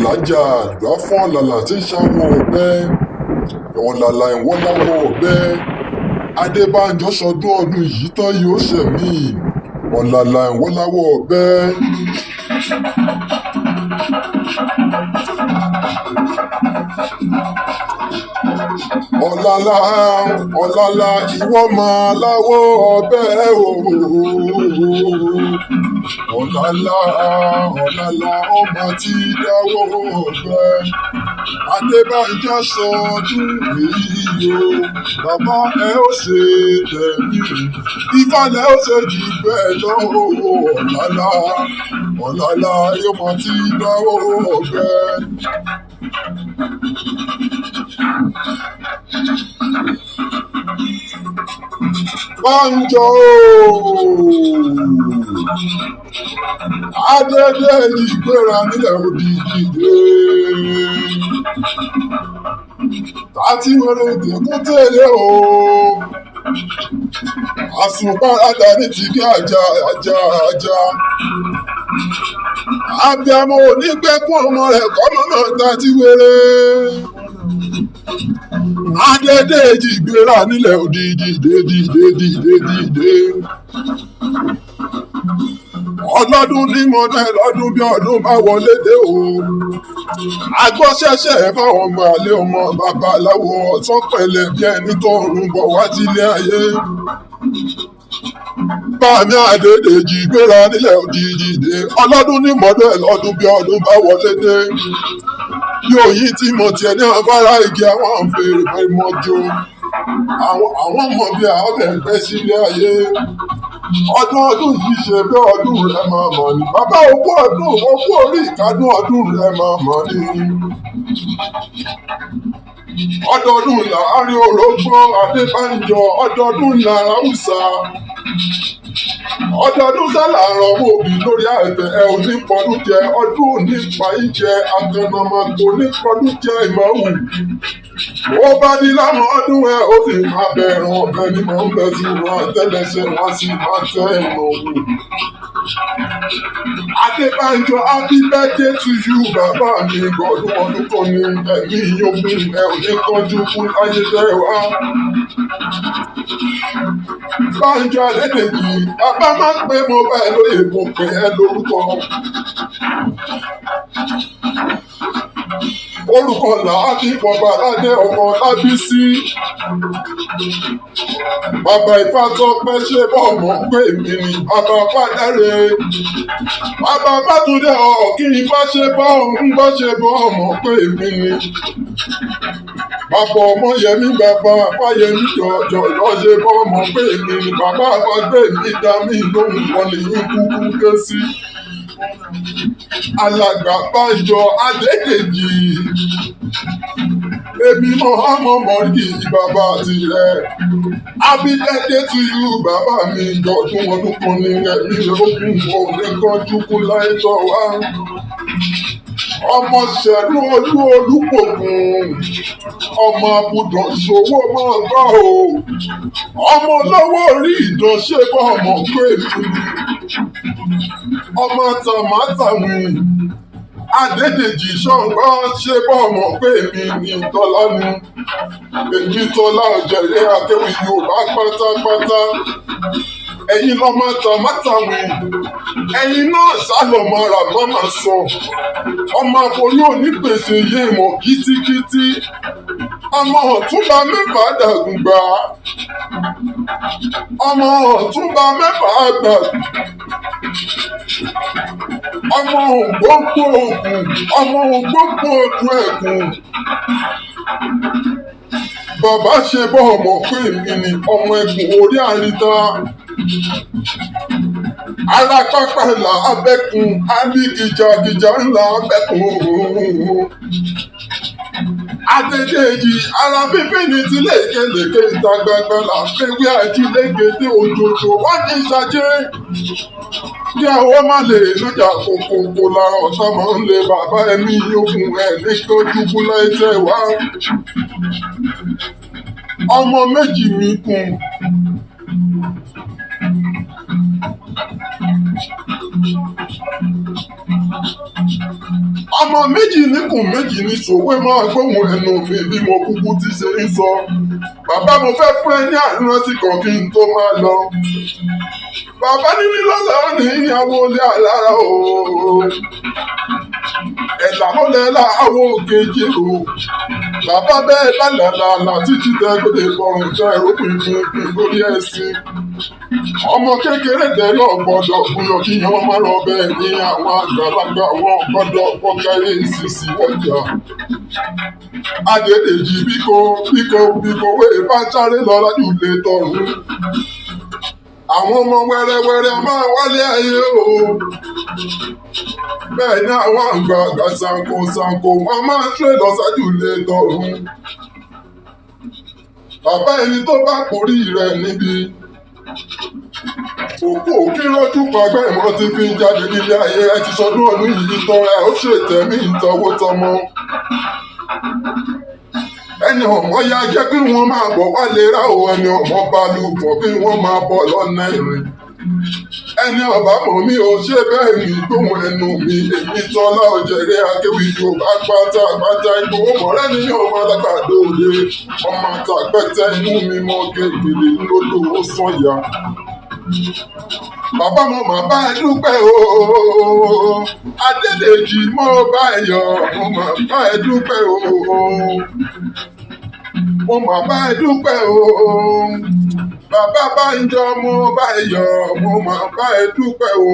alájà àgbà fún ọ̀làlà tí ń ṣàwọ̀ ọ̀bẹ ọ̀làlà ìwọ́n láwọ̀ ọ̀bẹ Adébánjo sọdún ọdún yìí tán yóò ṣẹ̀mí ọ̀làlà ìwọ́n láwọ̀ ọ̀bẹ. ọ̀làlà ọ̀làlà ìwọ máa láwọ̀ ọ̀bẹ o. ọ̀làlà ọ̀làlà ọmọ tí dáwọ́ ọ̀bẹ. Adébánjo sọdún èyí o bàbá ẹ ó ṣe tẹ̀mí ìfàlẹ̀ ó ṣe jù bẹ́ẹ̀ lọ. ọ̀làlà ọ̀làlà ọmọ tí dáwọ́ ọ̀bẹ. Bánjo Adédèjì gbéra nílẹ̀ òdìdí dé. Tàtí wẹ̀rẹ̀ ìdẹ̀kùn tẹ̀lé o. Àsùnpáradà ní ti kí ajá. Abiyamọ onígbẹ́kùn ọmọ rẹ̀ kọ́ mọ́mọ́ tàtí wẹ̀rẹ̀. Adédèjì gbéra nílẹ̀ òdìdí dé. Ọlọ́dún ní mọ́dẹ́ lọ́dún bí ọdún bá wọlé dé o. Agbọ́sẹ̀sẹ̀ fáwọn ọmọ àlè ọmọ babaláwo ọ̀tán pẹ̀lẹ́ bí ẹni tó ń bọ̀ wá sílé ayé. Bámi Adédèjì gbéra nílẹ̀ òdìdí dé. Ọlọ́dún ní mọ́dẹ́ lọ́dún bí ọdún bá wọlé dé. Yóò yí tí mo tiẹ̀ ní afárá igi àwọn fèrè mọ́jọ. Àwọn ọmọ bíi àwọn ẹgbẹ́ sílé ayé. Ọdún yìí ṣe bí ọdún rẹ máa mọ̀ ní. Bàbá òkú orí ìkádùn ọdún rẹ máa mọ̀ ní. Ọdọọdún láàárín orógbó Adébánjo, ọdọọdún lára Hausa. Ọdọọdún sálà àrọ̀ ọmọ òbí lórí àìfẹ́ ẹ ò ní pọdún jẹ ọdún òní pàì jẹ àtẹnumọ́tò ní pọdún jẹ ìmọ̀wù. Ó bá ní láwọn ọdún ẹ ó sì máa bẹ̀rù ọ̀bẹ ní mọ̀ ń bẹ sí wọn àtẹ́lẹsẹ̀ wọn sì máa tẹ ìmọ̀ wù. Adébánjo happy birthday to you bàbá mi gbọ́dún ọdún kan ní ẹ̀mí yókùn ẹ ò ní kánjú fún ayélujára wa. Bánjo Adédèjì bàbá máa ń pè mo bá ẹ lóye mo pè ẹ lórúkọ. Orúkọ làákì bàbá aládé ọmọ Lábísí. Bàbá Ifátọ́pẹ́ ṣe bọ́ ọmọ pé mi ni bàbá Fádáre. Bàbá Fátúndé ọ̀kí Ifá ṣe bọ́ ọmọ pé mi ni. Bàbá Ọmọyẹmí bàbá Fáyẹmí jọjọ lọ ṣe bọ́ ọmọ pé mi ni. Bàbá àgbàgbé mi dá mi lóhùn wọn lèyí kúkú ké sí. Alàgbà Bánjo Adédèjì. Èmi mọ̀ rí bàbá tirẹ̀. Happy birthday to you bàbá mi jọdún ọdún kan ní ẹ̀mí lókun òní kánjú kú láyé tọ́ wá. Ọmọ ṣẹ̀rú olúpògùn. Ọmọ abudàn ìṣòwò máa gbọ́ o. Ọmọ olówó orí ìdánṣẹ́ bọ́ ọmọ pé mi. Ọmọ tàmátàwìn. Adédèjì ṣọ̀ngbọ́ ṣe bọ́ ọmọ pé mi ní tọ́lá ni. Èmi tọ́lá ọ̀jẹ̀rẹ́ akéwì Yorùbá pátápátá. Ẹ̀yin lọ́mọ tàmátàwìn. Ẹ̀yin náà ṣàlọ́mọ ara mọ́ máa sọ. Ọmọ àbòyún onípèsè yé mọ̀ kítíkítí. Ọmọ ọ̀túnba mẹ́fà dàgùngbà. Ọmọ ọ̀túnba mẹ́fà àgbà. Ọmọ ògbógbò ògùn. Ọmọ ògbógbò ọdún ẹ̀gùn. Bàbá ṣe bọ́ ọmọ pé mi ni ọmọ ẹ̀gùn orí àríta. Ara pápá ńlá abẹ́kùn, á ní gìjàgìjà ńlá abẹ́kùn. Adédèjì ara fífi ní tilé ìkẹlẹ̀kẹ ìta gbangba là fẹ́wé àjílẹ̀gẹ̀dẹ̀ òjòjò wá ní ìṣàjẹ́. Kí àwọn má lè lójà kòkòkò lára ọ̀tá máa ń lé bàbá ẹ̀mí yókùn ẹ̀ ní kánjú kú láì tẹ̀ wá. Ọmọ méjì mi kùn. ọmọ ọmọ méjì níkùn méjì ní ṣòwò máa gbóhùn ẹnu mi bí mo kúkú ti ṣe ń sọ. Bàbá mo fẹ́ fún ẹ ní àrírántí kan kí n tó máa lọ. Bàbá níní lọ́la ní ìyàwó ilé alára o. Ẹ̀là ló lẹ́ láàwọ̀ kejì o. Bàbá bẹ́ẹ̀ lálàlà títí tẹ́gbẹ́lẹ́ bọ̀rùn jẹ́ ẹ̀rọ̀pìn fún lórí ẹ̀sìn. Ọmọ kékeré tẹ náà gbọ́dọ̀ gbúyọ kí wọ́n má lọ bẹ́ẹ̀ ní àwọn àgbàlagbà wọn gbọ́dọ̀ pọ́kẹ́rẹ́ ìsinsì wọ́jà. Adédèjì bíko wé bá sáré lọ lájú lè tọrùn. Àwọn ọmọ wẹ́rẹ́wẹ́rẹ́ máa wálé ayé o. Bẹ́ẹ̀ ni àwọn àgbààgbà ṣàǹkóṣàǹkó wọn máa ń ṣe lọ sájú lè tọrùn. Bàbá ẹni tó bá kórì rẹ̀ níbi. Òkú kí lójú pàgbẹ́ ìmọ̀ ti fi jáde nílé ayé ẹ ti sọdún ọdún yìí tán ẹ ó ṣètẹ̀mí ìtọ́wó tọmọ. Ẹni ọmọ ya jẹ́ kí wọ́n máa bọ̀ wálé rá o ẹni ọmọ bá lù pọ̀ kí wọ́n máa bọ̀ lọ́nà ìrìn. Ẹni ọba mọ̀ mí ò ṣe bẹ́ẹ̀ ní gbóhùn ẹnu mi èmi Tọ́lá Òjèrè akéwì Yorùbá pátápátá ìgbòho mọ̀rẹ́ ní ọmọ alágbàdo òde ọmọ àtàpẹ́tẹ́ inú mi mọ́ kékeré lódò ó sọ̀yà. Bàbá mo mà bá ẹ dúpẹ́ o, Adédèjì mo bá ẹ yọ̀, mo mà bá ẹ dúpẹ́ o, mo mà bá ẹ dúpẹ́ o, bàbá Bánjo mo bá ẹ yọ̀, mo mà bá ẹ dúpẹ́ o.